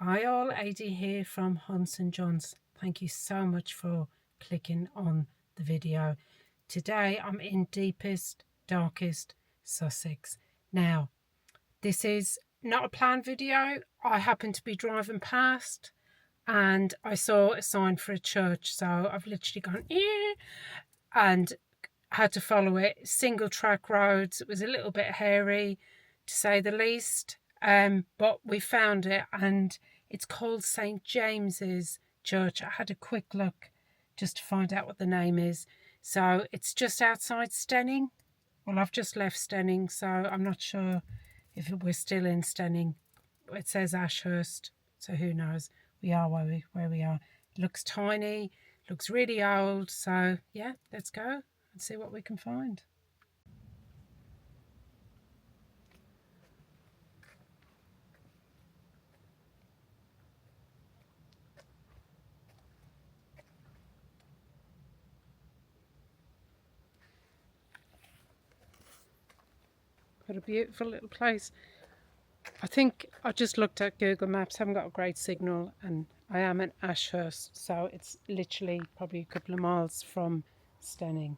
Hi all, AD here from Hunts and Johns. Thank you so much for clicking on the video. Today I'm in deepest, darkest Sussex. Now, this is not a planned video. I happened to be driving past and I saw a sign for a church, so I've literally gone and had to follow it. Single track roads. It was a little bit hairy, to say the least, but we found it, and it's called St James's Church. I had a quick look just to find out what the name is. So it's just outside Steyning. Well, I've just left Steyning, so I'm not sure if we're still in Steyning. It says Ashurst, so who knows. We are where we are. It looks tiny, looks really old, so yeah, let's go and see what we can find. What a beautiful little place. I think I just looked at Google Maps, haven't got a great signal, and I am in Ashurst, so it's literally probably a couple of miles from Steyning.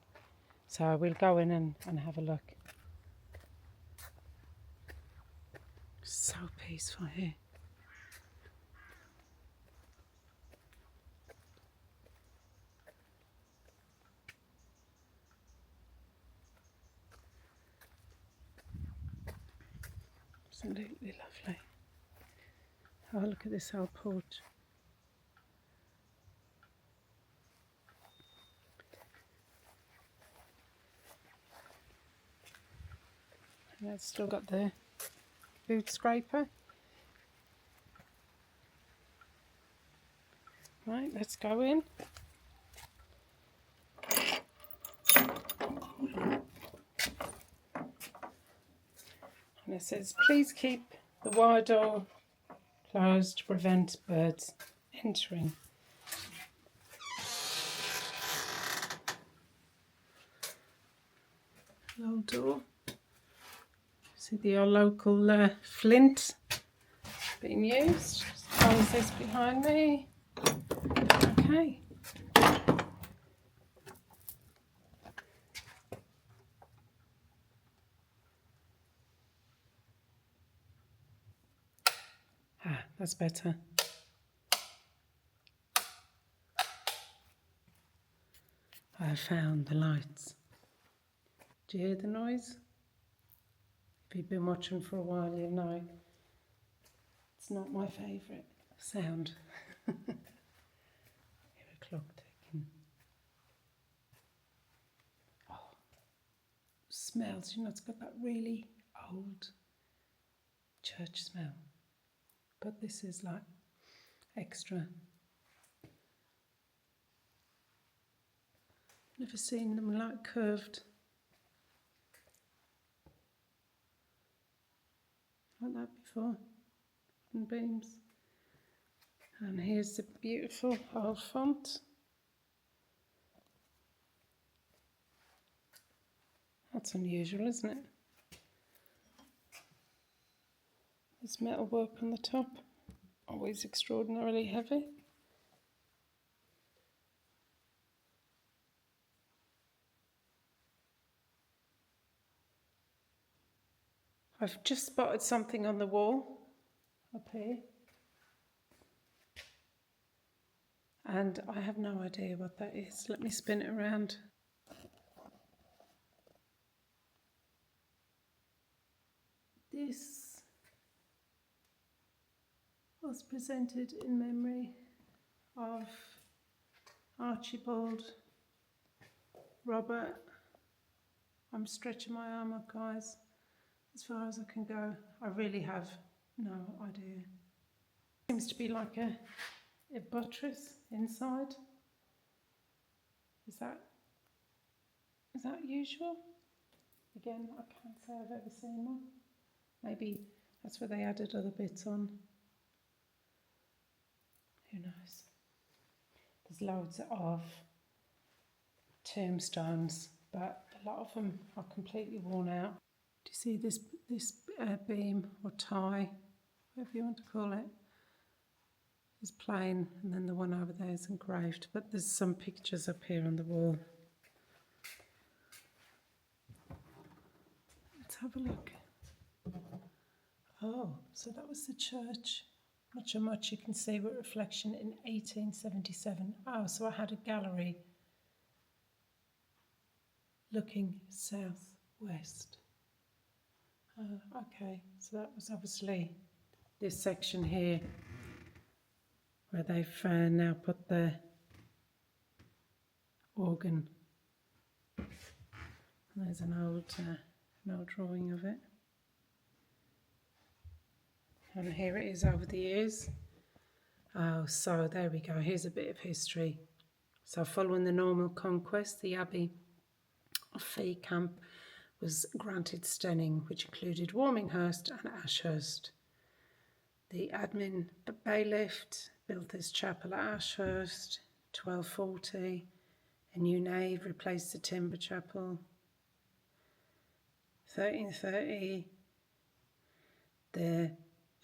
So we'll go in and have a look. So peaceful here. Absolutely lovely. Oh, look at this old porch. And it's still got the boot scraper. Right, let's go in. And it says, please keep the wide door closed to prevent birds entering. Old door. See the local flint being used. Close this behind me. Okay. Ah, that's better. I found the lights. Do you hear the noise? If you've been watching for a while, you'll know it's not my favourite sound. Hear a clock ticking. Oh, smells, you know, it's got that really old church smell. But this is like extra. Never seen them like curved like that before. And beams. And here's the beautiful old font. That's unusual, isn't it? There's metal work on the top. Always extraordinarily heavy. I've just spotted something on the wall up here. And I have no idea what that is. Let me spin it around. This was presented in memory of Archibald Robert. I'm stretching my arm up, guys, as far as I can go. I really have no idea. Seems to be like a buttress inside. Is that usual? Again, I can't say I've ever seen one. Maybe that's where they added other bits on. Who knows? There's loads of tombstones, but a lot of them are completely worn out. Do you see this beam or tie, whatever you want to call it? is plain, and then the one over there is engraved, but there's some pictures up here on the wall. Let's have a look. Oh, so that was the church. Not sure much you can see with reflection in 1877. Oh, so I had a gallery looking southwest. Okay, so that was obviously this section here where they've now put the organ. And there's an old drawing of it. And here it is over the years. Oh, so there we go. Here's a bit of history. So following the normal conquest, the Abbey of Fee Camp was granted Steyning, which included Warminghurst and Ashurst. The admin bailiff built this chapel at Ashurst, 1240. A new nave replaced the timber chapel. 1330, the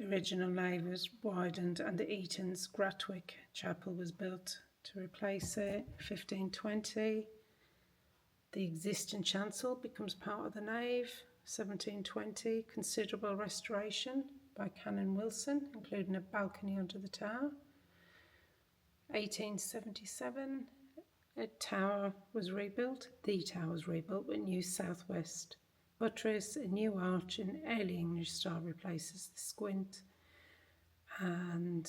original nave was widened and the Eaton's Gratwick chapel was built to replace it. 1520, the existing chancel becomes part of the nave. 1720, considerable restoration by Canon Wilson, including a balcony under the tower. 1877, a tower was rebuilt. The tower was rebuilt with new southwest buttress, a new arch in early English style replaces the squint. And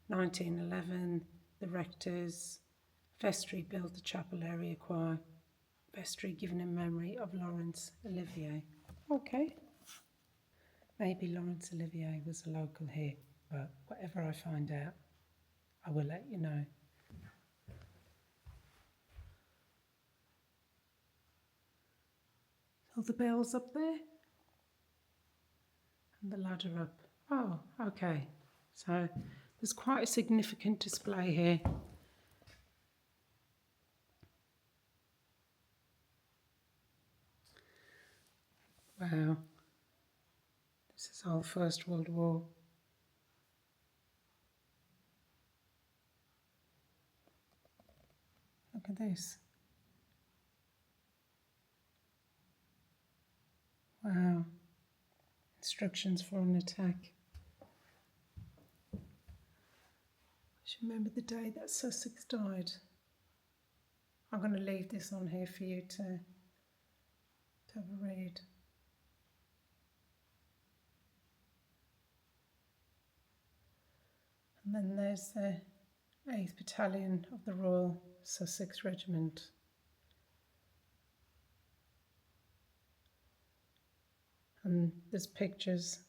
1911, the rector's vestry built the chapel area choir vestry given in memory of Laurence Olivier. Okay, maybe Laurence Olivier was a local here, but whatever I find out, I will let you know. So the bell's up there and the ladder up. Oh, okay, so there's quite a significant display here. Wow, this is all First World War. Look at this. Wow, instructions for an attack. I should remember the day that Sussex died. I'm going to leave this on here for you to have a read. And then there's the 8th Battalion of the Royal Sussex Regiment. And there's pictures.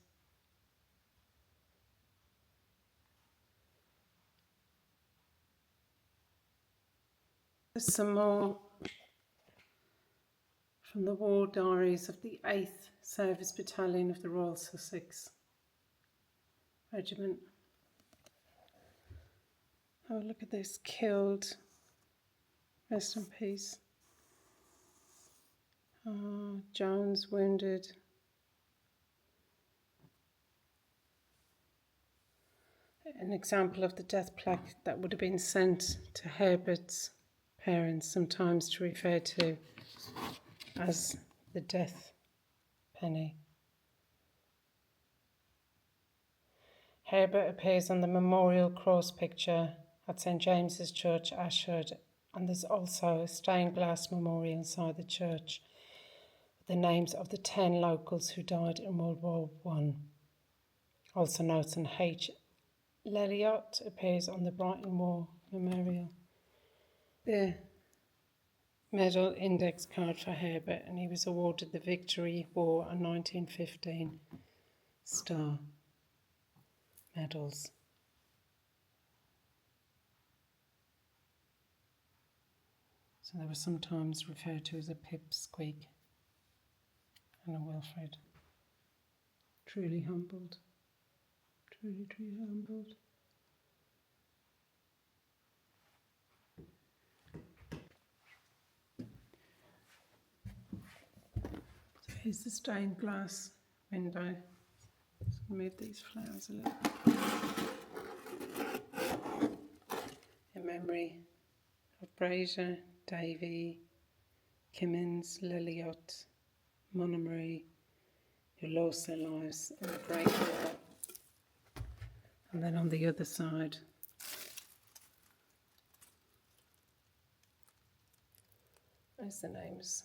There's some more from the war diaries of the 8th Service Battalion of the Royal Sussex Regiment. Oh, look at this, killed, rest in peace. Oh, Jones wounded. An example of the death plaque that would have been sent to Herbert's parents, sometimes to refer to as the death penny. Herbert appears on the memorial cross picture at St James's Church, Ashurst, and there's also a stained glass memorial inside the church with the names of the 10 locals who died in World War I. Also notes an H. Leliot appears on the Brighton War Memorial. The medal index card for Herbert, and he was awarded the Victory War and 1915 Star medals. So they were sometimes referred to as a pipsqueak and a Wilfred. Truly humbled. Truly, truly humbled. So here's the stained glass window. Just move these flowers a little. Fraser, Davy, Kimmins, Liliot, Montgomery, who lost their lives in the Great War. And then on the other side, there's the names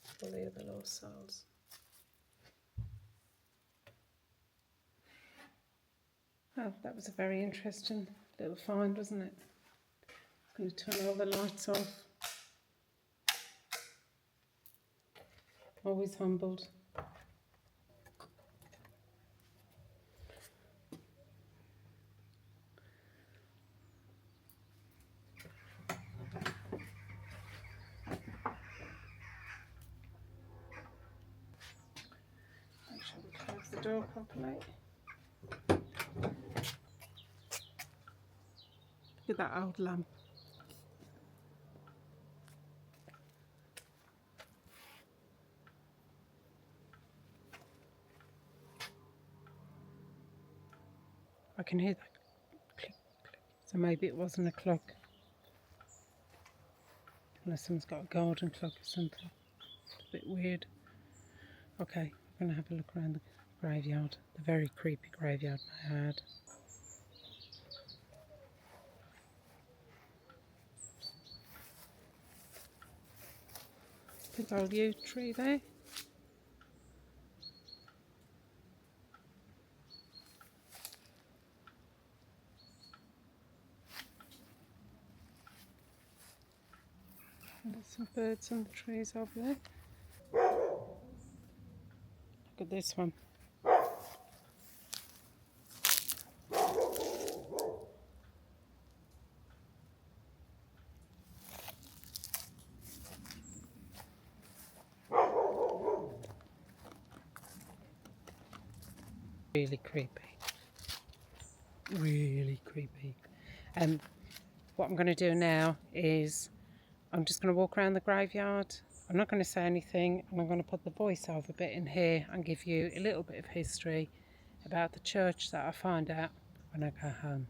of all the other lost souls. Oh, that was a very interesting little find, wasn't it? I'm going to turn all the lights off. Always humbled. Make sure we close the door properly. Look at that old lamp. I can hear that click, click. So maybe it wasn't a clock. Unless someone's got a garden clock or something. It's a bit weird. Okay, I'm going to have a look around the graveyard. The very creepy graveyard I had. Big old yew tree there. And there's some birds on the trees over there. Look at this one. Really creepy. Really creepy. What I'm going to do now is I'm just going to walk around the graveyard. I'm not going to say anything, and I'm going to put the voiceover bit in here and give you a little bit of history about the church that I find out when I go home.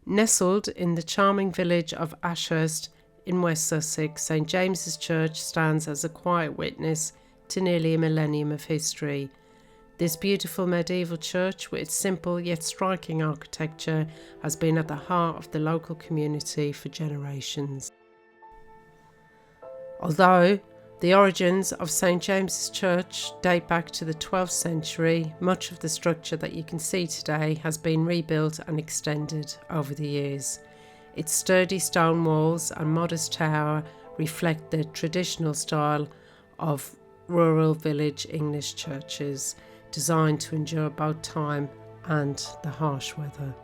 Nestled in the charming village of Ashurst in West Sussex, St James's Church stands as a quiet witness to nearly a millennium of history. This beautiful medieval church, with its simple yet striking architecture, has been at the heart of the local community for generations. Although the origins of St James's Church date back to the 12th century, much of the structure that you can see today has been rebuilt and extended over the years. Its sturdy stone walls and modest tower reflect the traditional style of rural village English churches, designed to endure both time and the harsh weather.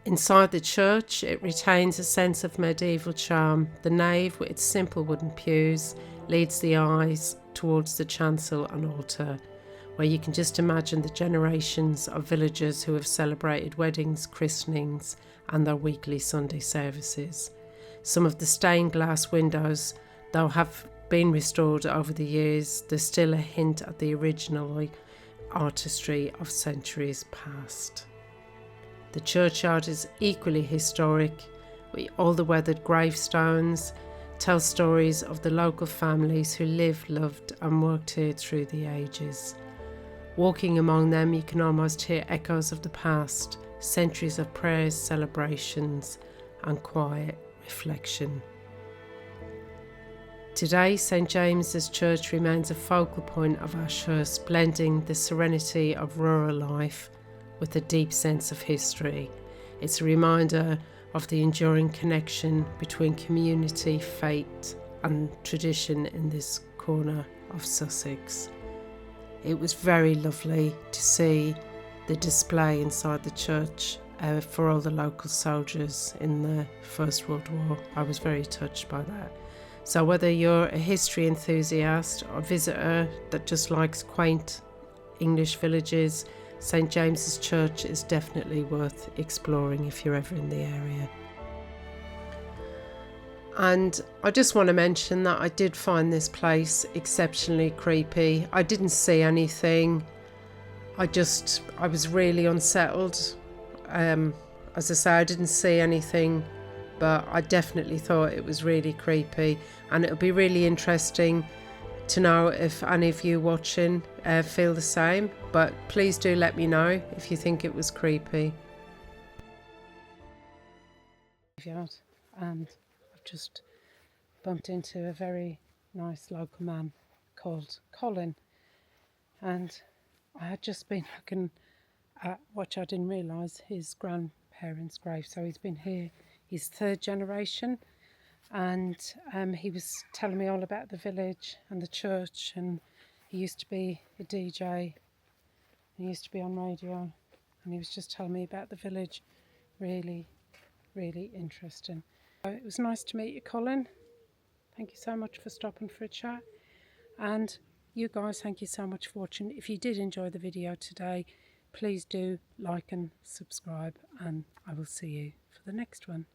Inside the church, it retains a sense of medieval charm. The nave, with its simple wooden pews, leads the eyes towards the chancel and altar, where you can just imagine the generations of villagers who have celebrated weddings, christenings, and their weekly Sunday services. Some of the stained glass windows, though, have been restored over the years. There's still a hint at the original artistry of centuries past. The churchyard is equally historic, with all the weathered gravestones tell stories of the local families who lived, loved and worked here through the ages. Walking among them, you can almost hear echoes of the past, centuries of prayers, celebrations and quiet reflection. Today, St James's Church remains a focal point of Ashurst, blending the serenity of rural life with a deep sense of history. It's a reminder of the enduring connection between community, faith and tradition in this corner of Sussex. It was very lovely to see the display inside the church for all the local soldiers in the First World War. I was very touched by that. So whether you're a history enthusiast or a visitor that just likes quaint English villages, St James's Church is definitely worth exploring if you're ever in the area. And I just want to mention that I did find this place exceptionally creepy. I didn't see anything. I was really unsettled. as I say, I didn't see anything, but I definitely thought it was really creepy, and it'll be really interesting to know if any of you watching feel the same. But please do let me know if you think it was creepy. And I've just bumped into a very nice local man called Colin, and I had just been looking at what I didn't realise, his grandparents' grave. So he's been here, he's third generation, and he was telling me all about the village and the church, and he used to be a DJ, he used to be on radio, and he was just telling me about the village. Really, really interesting. So it was nice to meet you, Colin. Thank you so much for stopping for a chat, and you guys, thank you so much for watching. If you did enjoy the video today, please do like and subscribe, and I will see you for the next one.